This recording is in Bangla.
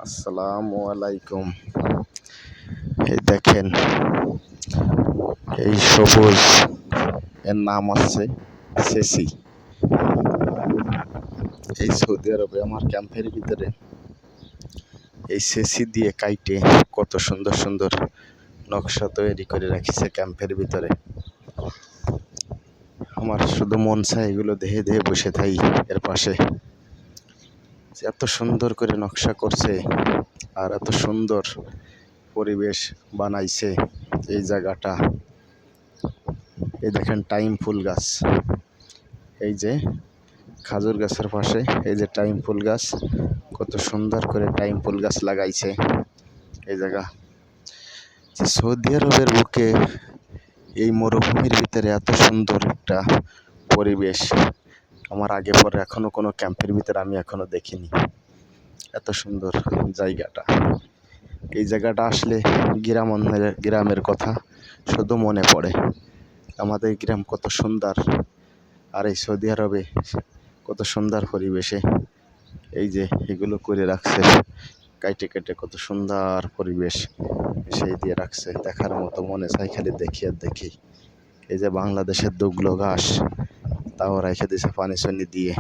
আসসালামু আলাইকুম। এই দেখেন, এই সবুজ, এর নাম হচ্ছে সেসি। এই সৌদি আরবে আমার ক্যাম্পের ভিতরে এই সেসি দিয়ে কাইটে কত সুন্দর সুন্দর নকশা তৈরি করে রাখিছে ক্যাম্পের ভিতরে। আমার শুধু মন চায় এগুলো দেহে দেহে বসে থাই এর পাশে। এত সুন্দর করে নকশা করছে আর এত সুন্দর পরিবেশ বানাইছে এই জায়গাটা। এই দেখেন টাইম ফুল গাছ, এই যে খাজুর গাছের পাশে এই যে টাইম ফুল গাছ, কত সুন্দর করে টাইম ফুল গাছ লাগাইছে এই জায়গা। সৌদি আরবের বুকে এই মরুভূমির ভিতরে এত সুন্দর একটা পরিবেশ আমার আগে পরে এখনো কোনো ক্যাম্পের ভিতরে আমি এখনো দেখিনি। এত সুন্দর জায়গাটা, এই জায়গাটা আসলে গ্রামের কথা শুধু মনে পড়ে। আমাদের গ্রাম কত সুন্দর, আর এই সৌদি আরবে কত সুন্দর পরিবেশে এই যে এগুলো করে রাখছে, কাইটে কেটে কত সুন্দর পরিবেশ সেই দিয়ে রাখছে, দেখার মতো মনে চাই খালি দেখি আর দেখি। এই যে বাংলাদেশের দুগলো ঘাস তাও রেখে দিয়েছে পানি চানি দিয়ে।